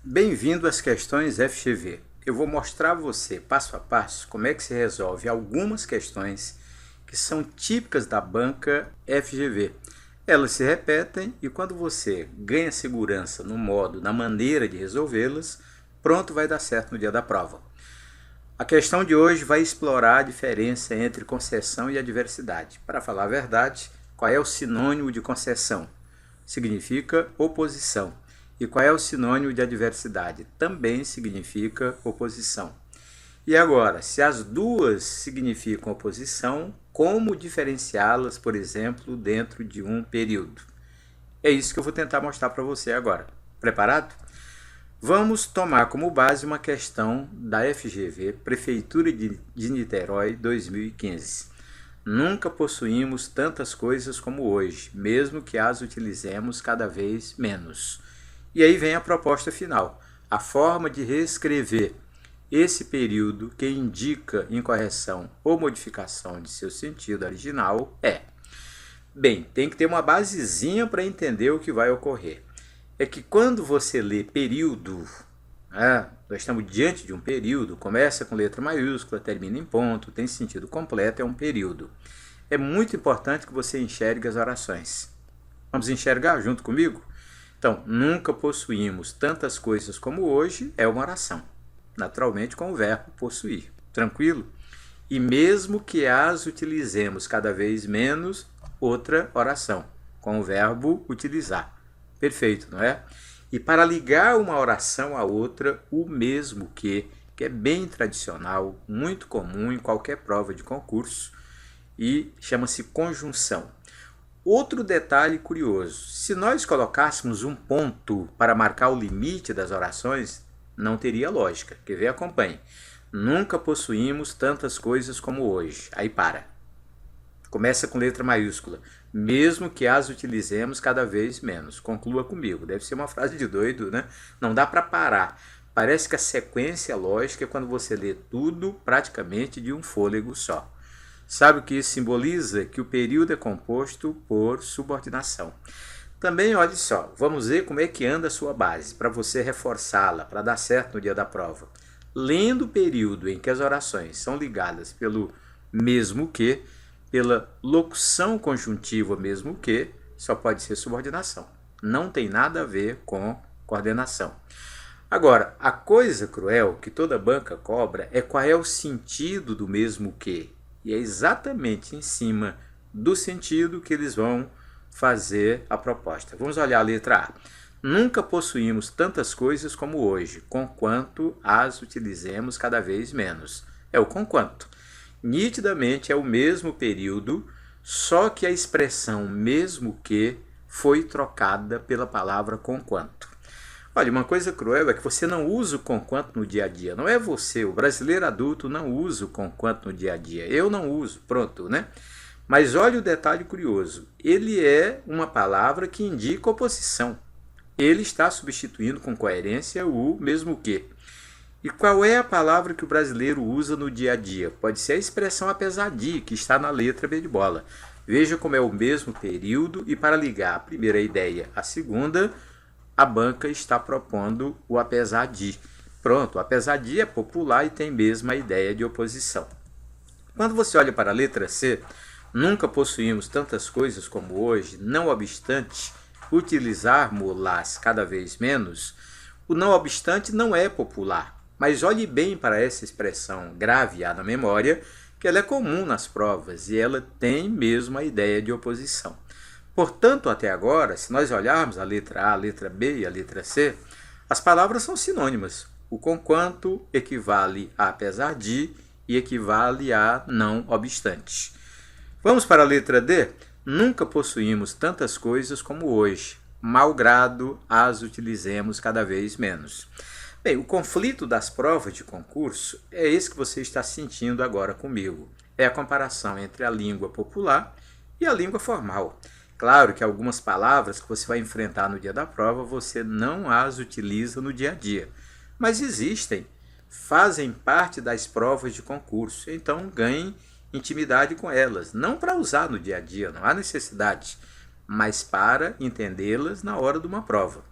Bem-vindo às questões FGV. Eu vou mostrar a você, passo a passo, como é que se resolve algumas questões que são típicas da banca FGV. Elas se repetem e quando você ganha segurança no modo, na maneira de resolvê-las, pronto, vai dar certo no dia da prova. A questão de hoje vai explorar a diferença entre concessão e adversidade. Para falar a verdade, qual é o sinônimo de concessão? Significa oposição. E qual é o sinônimo de adversidade? Também significa oposição. E agora, se as duas significam oposição, como diferenciá-las, por exemplo, dentro de um período? É isso que eu vou tentar mostrar para você agora. Preparado? Vamos tomar como base uma questão da FGV, Prefeitura de Niterói, 2015. Nunca possuímos tantas coisas como hoje, mesmo que as utilizemos cada vez menos. E aí vem a proposta final. A forma de reescrever esse período que indica incorreção ou modificação de seu sentido original é... Bem, tem que ter uma basezinha para entender o que vai ocorrer. É que quando você lê período, nós estamos diante de um período, começa com letra maiúscula, termina em ponto, tem sentido completo, é um período. É muito importante que você enxergue as orações. Vamos enxergar junto comigo? Então, nunca possuímos tantas coisas como hoje é uma oração, naturalmente com o verbo possuir, tranquilo? E mesmo que as utilizemos cada vez menos, outra oração, com o verbo utilizar. Perfeito, não é? E para ligar uma oração a outra, o mesmo que é bem tradicional, muito comum em qualquer prova de concurso, e chama-se conjunção. Outro detalhe curioso, se nós colocássemos um ponto para marcar o limite das orações, não teria lógica. Quer ver? Acompanhe. Nunca possuímos tantas coisas como hoje. Aí para. Começa com letra maiúscula. Mesmo que as utilizemos cada vez menos. Conclua comigo. Deve ser uma frase de doido, né? Não dá para parar. Parece que a sequência lógica é quando você lê tudo praticamente de um fôlego só. Sabe o que isso simboliza? Que o período é composto por subordinação. Também, olha só, vamos ver como é que anda a sua base, para você reforçá-la, para dar certo no dia da prova. Lendo o período em que as orações são ligadas pelo mesmo que, pela locução conjuntiva mesmo que, só pode ser subordinação. Não tem nada a ver com coordenação. Agora, a coisa cruel que toda banca cobra é qual é o sentido do mesmo que. E é exatamente em cima do sentido que eles vão fazer a proposta. Vamos olhar a letra A. Nunca possuímos tantas coisas como hoje, conquanto as utilizemos cada vez menos. É o conquanto. Nitidamente é o mesmo período, só que a expressão mesmo que foi trocada pela palavra conquanto. Olha, uma coisa cruel é que você não usa o conquanto no dia a dia. Não é você, o brasileiro adulto não usa o conquanto no dia a dia. Eu não uso, pronto, né? Mas olha o detalhe curioso. Ele é uma palavra que indica oposição. Ele está substituindo com coerência o mesmo que. E qual é a palavra que o brasileiro usa no dia a dia? Pode ser a expressão apesar de, que está na letra B de bola. Veja como é o mesmo período e para ligar a primeira ideia à segunda, a banca está propondo o apesar de. Pronto, o apesar de é popular e tem mesmo a ideia de oposição. Quando você olha para a letra C, nunca possuímos tantas coisas como hoje, não obstante utilizarmos-las cada vez menos, o não obstante não é popular. Mas olhe bem para essa expressão graveada na memória, que ela é comum nas provas e ela tem mesmo a ideia de oposição. Portanto, até agora, se nós olharmos a letra A, a letra B e a letra C, as palavras são sinônimas. O conquanto equivale a apesar de e equivale a não obstante. Vamos para a letra D? Nunca possuímos tantas coisas como hoje, malgrado as utilizemos cada vez menos. Bem, o conflito das provas de concurso é esse que você está sentindo agora comigo. É a comparação entre a língua popular e a língua formal. Claro que algumas palavras que você vai enfrentar no dia da prova, você não as utiliza no dia a dia. Mas existem, fazem parte das provas de concurso. Então ganhe intimidade com elas. Não para usar no dia a dia, não há necessidade. Mas para entendê-las na hora de uma prova.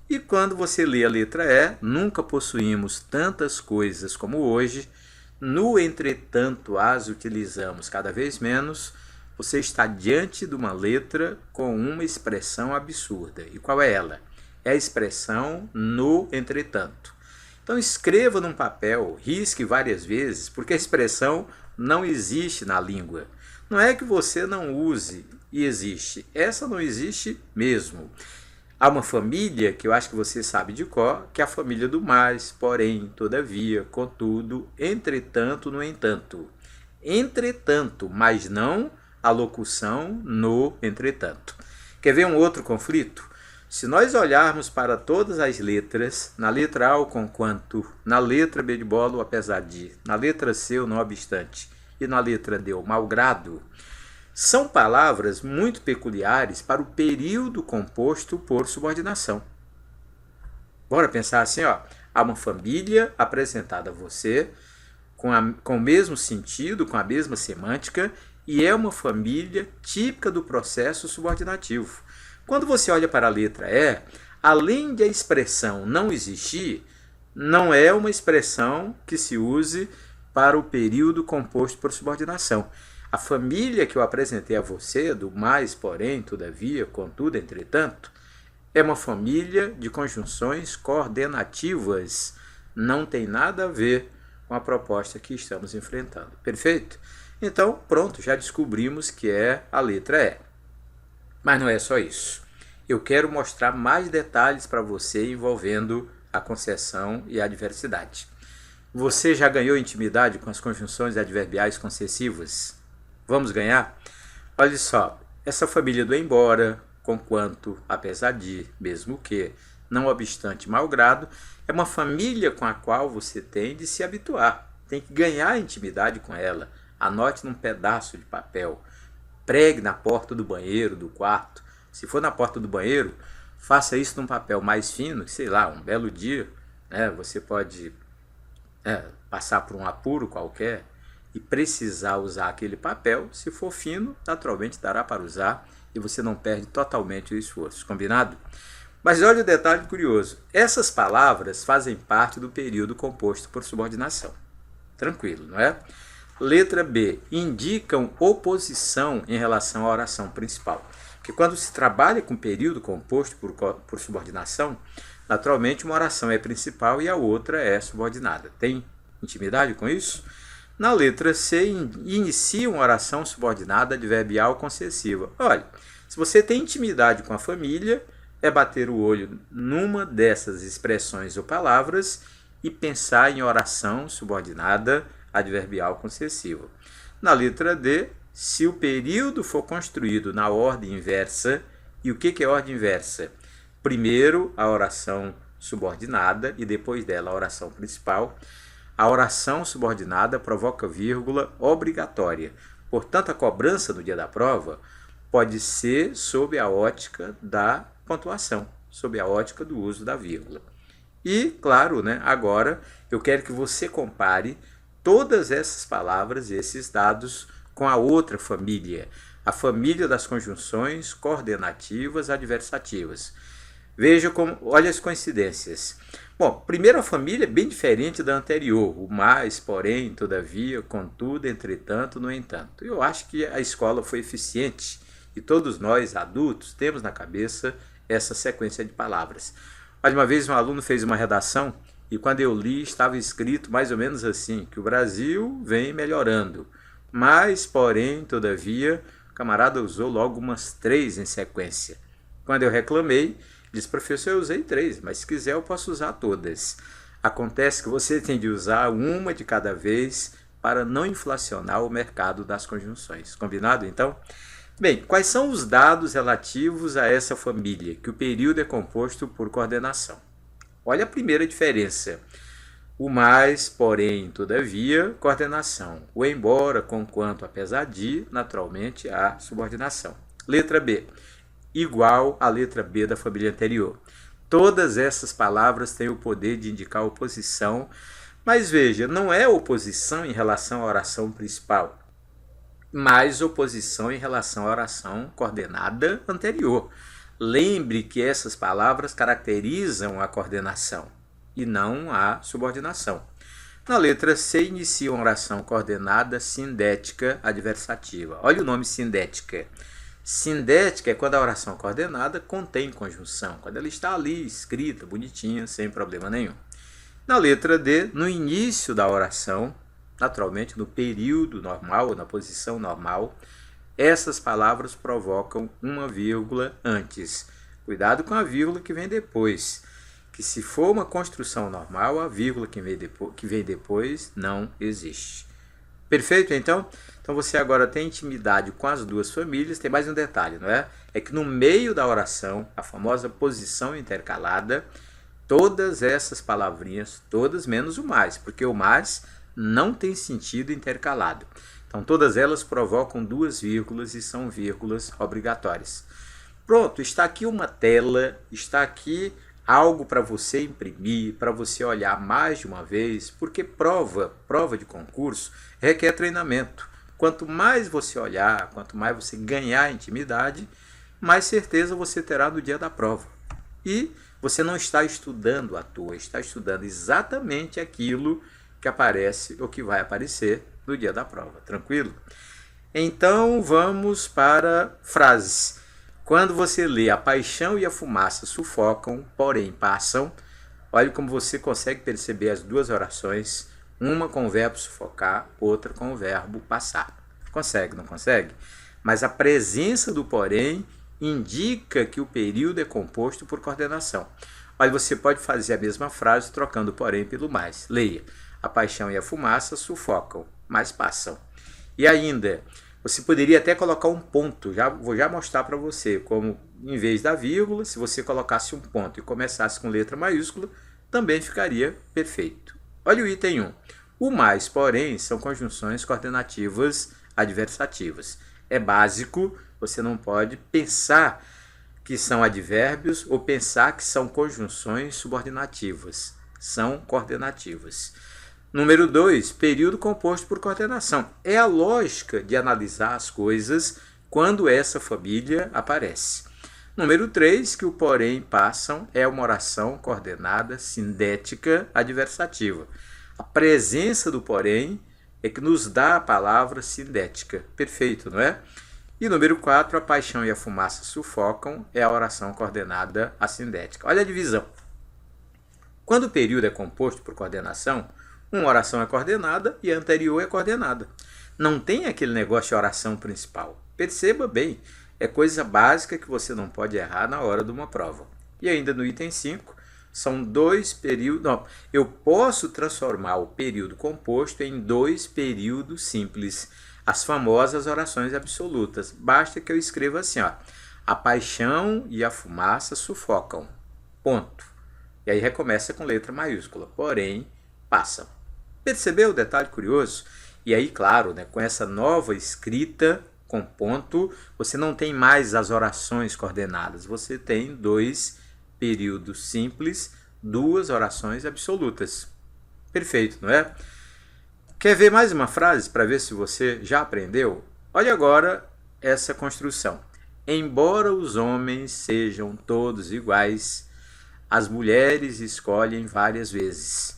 E quando você lê a letra E, nunca possuímos tantas coisas como hoje, no entretanto as utilizamos cada vez menos. Você está diante de uma letra com uma expressão absurda. E qual é ela? É a expressão no entretanto. Então escreva num papel, risque várias vezes, porque a expressão não existe na língua. Não é que você não use e existe, essa não existe mesmo. Há uma família que eu acho que você sabe de cor, que é a família do mais, porém, todavia, contudo, entretanto, no entanto. Entretanto, mas não a locução no entretanto. Quer ver um outro conflito? Se nós olharmos para todas as letras, na letra A o conquanto, na letra B de bola o apesar de, na letra C o não obstante e na letra D o malgrado, são palavras muito peculiares para o período composto por subordinação. Bora pensar assim, ó. Há uma família apresentada a você com o mesmo sentido, com a mesma semântica, e é uma família típica do processo subordinativo. Quando você olha para a letra E, além de a expressão não existir, não é uma expressão que se use para o período composto por subordinação. A família que eu apresentei a você, do mais, porém, todavia, contudo, entretanto, é uma família de conjunções coordenativas. Não tem nada a ver com a proposta que estamos enfrentando. Perfeito? Então, pronto, já descobrimos que é a letra E. Mas não é só isso. Eu quero mostrar mais detalhes para você envolvendo a concessão e a adversidade. Você já ganhou intimidade com as conjunções adverbiais concessivas? Vamos ganhar? Olha só, essa família do embora, conquanto, apesar de, mesmo que, não obstante, malgrado, é uma família com a qual você tem de se habituar. Tem que ganhar intimidade com ela. Anote num pedaço de papel. Pregue na porta do banheiro, do quarto. Se for na porta do banheiro, faça isso num papel mais fino, sei lá, um belo dia, né? Você pode passar por um apuro qualquer e precisar usar aquele papel. Se for fino, naturalmente dará para usar e você não perde totalmente o esforço. Combinado? Mas olha o detalhe curioso. Essas palavras fazem parte do período composto por subordinação. Tranquilo, não é? Letra B, indicam oposição em relação à oração principal. Porque quando se trabalha com período composto por subordinação, naturalmente uma oração é principal e a outra é subordinada. Tem intimidade com isso? Na letra C, inicia uma oração subordinada adverbial concessiva. Olha, se você tem intimidade com a família, é bater o olho numa dessas expressões ou palavras e pensar em oração subordinada adverbial concessiva. Na letra D, se o período for construído na ordem inversa, e o que é ordem inversa? Primeiro a oração subordinada e depois dela a oração principal. A oração subordinada provoca vírgula obrigatória. Portanto, a cobrança no dia da prova pode ser sob a ótica da pontuação, sob a ótica do uso da vírgula. E, claro, né, agora eu quero que você compare todas essas palavras e esses dados com a outra família, a família das conjunções coordenativas adversativas. Veja como, olha as coincidências. Bom, primeiro a família é bem diferente da anterior, o mais, porém, todavia, contudo, entretanto, no entanto. Eu acho que a escola foi eficiente e todos nós, adultos, temos na cabeça essa sequência de palavras. Olha, uma vez um aluno fez uma redação e quando eu li estava escrito mais ou menos assim, que o Brasil vem melhorando, mas, porém, todavia, o camarada usou logo umas 3 em sequência. Quando eu reclamei, disse, professor, eu usei 3, mas se quiser eu posso usar todas. Acontece que você tem de usar uma de cada vez para não inflacionar o mercado das conjunções. Combinado, então? Bem, quais são os dados relativos a essa família, que o período é composto por coordenação? Olha a primeira diferença. O mais, porém, todavia, coordenação. O embora, conquanto, apesar de, naturalmente, a subordinação. Letra B. Igual à letra B da família anterior. Todas essas palavras têm o poder de indicar oposição, mas veja, não é oposição em relação à oração principal, mas oposição em relação à oração coordenada anterior. Lembre que essas palavras caracterizam a coordenação e não a subordinação. Na letra C, inicia uma oração coordenada sindética adversativa. Olha o nome sindética. Sindética é quando a oração coordenada contém conjunção, quando ela está ali escrita, bonitinha, sem problema nenhum. Na letra D, no início da oração, naturalmente no período normal ou na posição normal, essas palavras provocam uma vírgula antes. Cuidado com a vírgula que vem depois, que se for uma construção normal, a vírgula que vem depois não existe. Perfeito, então? Então você agora tem intimidade com as duas famílias. Tem mais um detalhe, não é? É que no meio da oração, a famosa posição intercalada, todas essas palavrinhas, todas menos o mais, porque o mais não tem sentido intercalado. Então todas elas provocam duas vírgulas e são vírgulas obrigatórias. Pronto, está aqui uma tela, está aqui algo para você imprimir, para você olhar mais de uma vez, porque prova de concurso requer treinamento. Quanto mais você olhar, quanto mais você ganhar intimidade, mais certeza você terá no dia da prova. E você não está estudando à toa, está estudando exatamente aquilo que aparece ou que vai aparecer no dia da prova. Tranquilo? Então vamos para frases. Quando você lê a paixão e a fumaça sufocam, porém passam, olha como você consegue perceber as duas orações, uma com o verbo sufocar, outra com o verbo passar. Consegue, não consegue? Mas a presença do porém indica que o período é composto por coordenação. Olha, você pode fazer a mesma frase trocando o porém pelo mais. Leia, a paixão e a fumaça sufocam, mas passam. E ainda, você poderia até colocar um ponto, vou já mostrar para você, como em vez da vírgula, se você colocasse um ponto e começasse com letra maiúscula, também ficaria perfeito. Olha o item 1. O mais, porém, são conjunções coordenativas adversativas. É básico, você não pode pensar que são advérbios ou pensar que são conjunções subordinativas. São coordenativas. Número 2, período composto por coordenação. É a lógica de analisar as coisas quando essa família aparece. Número 3, que o porém passam é uma oração coordenada sindética adversativa. A presença do porém é que nos dá a palavra sindética. Perfeito, não é? E número 4, a paixão e a fumaça sufocam é a oração coordenada assindética. Olha a divisão. Quando o período é composto por coordenação, uma oração é coordenada e a anterior é coordenada. Não tem aquele negócio de oração principal. Perceba bem, é coisa básica que você não pode errar na hora de uma prova. E ainda no item 5, são dois períodos... Não, eu posso transformar o período composto em dois períodos simples, as famosas orações absolutas. Basta que eu escreva assim, ó, a paixão e a fumaça sufocam, ponto. E aí recomeça com letra maiúscula, porém, passam. Percebeu o detalhe curioso? E aí, claro, né, com essa nova escrita com ponto, você não tem mais as orações coordenadas, você tem dois períodos simples, duas orações absolutas. Perfeito, não é? Quer ver mais uma frase para ver se você já aprendeu? Olha agora essa construção. Embora os homens sejam todos iguais, as mulheres escolhem várias vezes.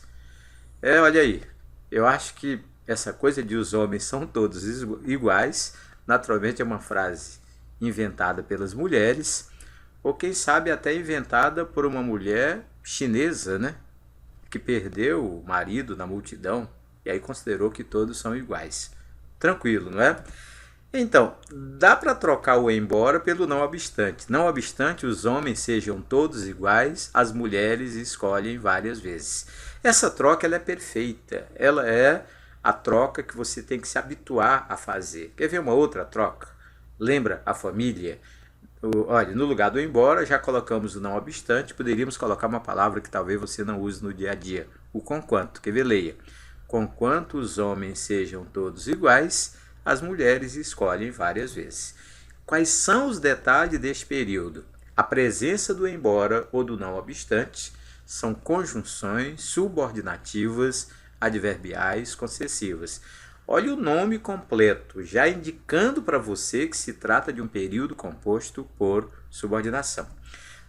Olha aí, eu acho que essa coisa de os homens são todos iguais, naturalmente é uma frase inventada pelas mulheres, ou quem sabe até inventada por uma mulher chinesa, né? Que perdeu o marido na multidão e aí considerou que todos são iguais. Tranquilo, não é? Então, dá para trocar o embora pelo não obstante. Não obstante os homens sejam todos iguais, as mulheres escolhem várias vezes. Essa troca ela é perfeita. Ela é a troca que você tem que se habituar a fazer. Quer ver uma outra troca? Lembra a família? Olha, no lugar do embora, já colocamos o não obstante. Poderíamos colocar uma palavra que talvez você não use no dia a dia. O conquanto. Quer ver? Leia. Conquanto os homens sejam todos iguais, as mulheres escolhem várias vezes. Quais são os detalhes deste período? A presença do embora ou do não obstante são conjunções subordinativas adverbiais concessivas. Olha o nome completo, já indicando para você que se trata de um período composto por subordinação.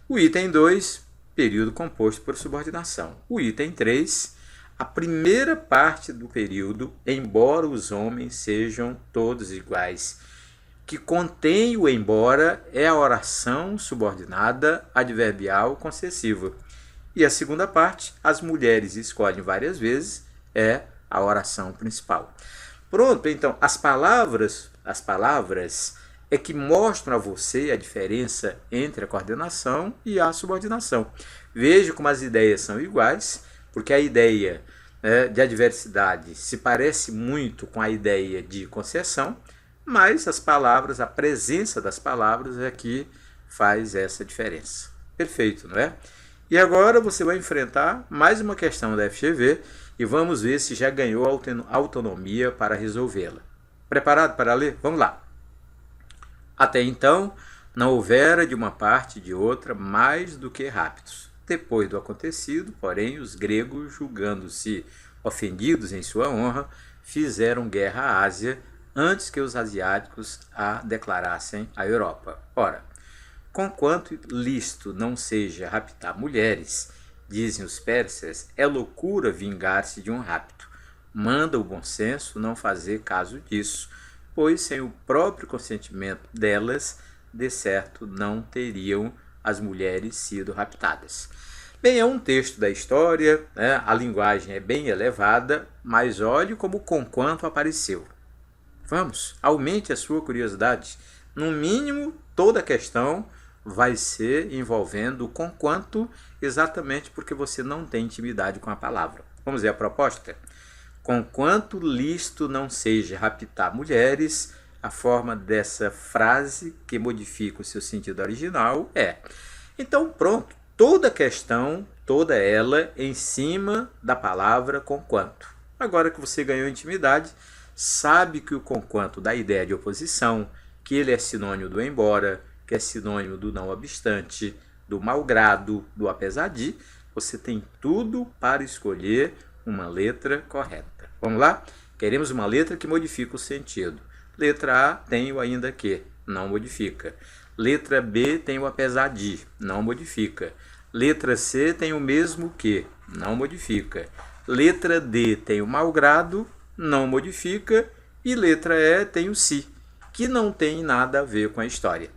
O item 2, período composto por subordinação. O item 3, a primeira parte do período, embora os homens sejam todos iguais. Que contém o embora é a oração subordinada adverbial concessiva. E a segunda parte, as mulheres escolhem várias vezes, é a oração principal. Pronto, então, as palavras é que mostram a você a diferença entre a coordenação e a subordinação. Veja como as ideias são iguais, porque a ideia de adversidade se parece muito com a ideia de concessão, mas as palavras, a presença das palavras é que faz essa diferença. Perfeito, não é? E agora você vai enfrentar mais uma questão da FGV e vamos ver se já ganhou autonomia para resolvê-la. Preparado para ler? Vamos lá. Até então, não houvera de uma parte e de outra mais do que rápidos. Depois do acontecido, porém, os gregos, julgando-se ofendidos em sua honra, fizeram guerra à Ásia antes que os asiáticos a declarassem à Europa. Ora, conquanto lícito não seja raptar mulheres, dizem os persas, é loucura vingar-se de um rapto. Manda o bom senso não fazer caso disso, pois sem o próprio consentimento delas, de certo não teriam as mulheres sido raptadas. Bem, é um texto da história, né? A linguagem é bem elevada, mas olhe como o conquanto apareceu. Vamos, aumente a sua curiosidade. No mínimo, toda a questão vai ser envolvendo o conquanto, exatamente porque você não tem intimidade com a palavra. Vamos ver a proposta? Conquanto lícito não seja raptar mulheres, a forma dessa frase que modifica o seu sentido original é. Então, pronto, toda a questão, toda ela em cima da palavra conquanto. Agora que você ganhou intimidade, sabe que o conquanto dá ideia de oposição, que ele é sinônimo do embora, que é sinônimo do não obstante, do malgrado, do apesar de, você tem tudo para escolher uma letra correta. Vamos lá? Queremos uma letra que modifica o sentido. Letra A tem o ainda que, não modifica. Letra B tem o apesar de, não modifica. Letra C tem o mesmo que, não modifica. Letra D tem o malgrado, não modifica. E letra E tem o se, que não tem nada a ver com a história.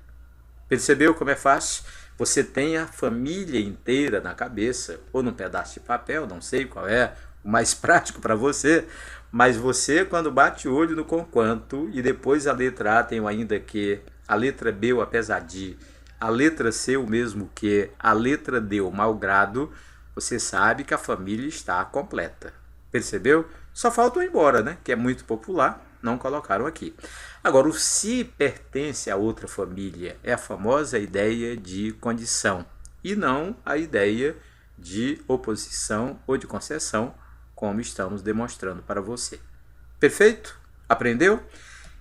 Percebeu como é fácil? Você tem a família inteira na cabeça, ou num pedaço de papel, não sei qual é o mais prático para você, mas você, quando bate o olho no conquanto, e depois a letra A tem o ainda que, a letra B o apesar de, a letra C o mesmo que, a letra D o malgrado, você sabe que a família está completa. Percebeu? Só falta o embora, né? Que é muito popular, não colocaram aqui. Agora, o se pertence a outra família é a famosa ideia de condição e não a ideia de oposição ou de concessão, como estamos demonstrando para você. Perfeito? Aprendeu?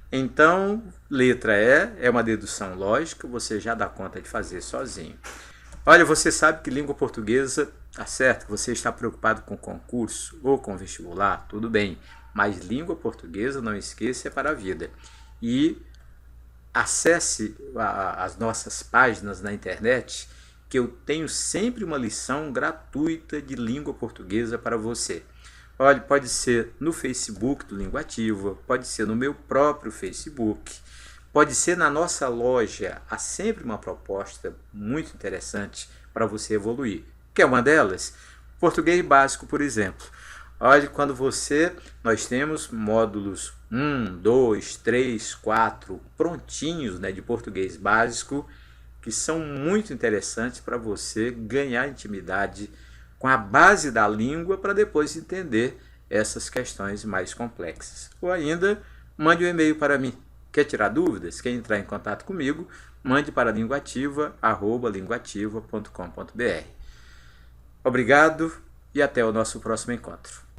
Então, letra E é uma dedução lógica, você já dá conta de fazer sozinho. Olha, você sabe que língua portuguesa, tá certo, que você está preocupado com concurso ou com vestibular, tudo bem, mas língua portuguesa, não esqueça, é para a vida. E acesse as nossas páginas na internet, que eu tenho sempre uma lição gratuita de língua portuguesa para você. Olha, pode ser no Facebook do Linguativa, pode ser no meu próprio Facebook, pode ser na nossa loja. Há sempre uma proposta muito interessante para você evoluir. Quer uma delas? Português básico, por exemplo. Olha, nós temos módulos 1, 2, 3, 4 prontinhos, né, de português básico, que são muito interessantes para você ganhar intimidade com a base da língua para depois entender essas questões mais complexas. Ou ainda, mande um e-mail para mim. Quer tirar dúvidas? Quer entrar em contato comigo? Mande para linguativa@linguativa.com.br. Obrigado e até o nosso próximo encontro.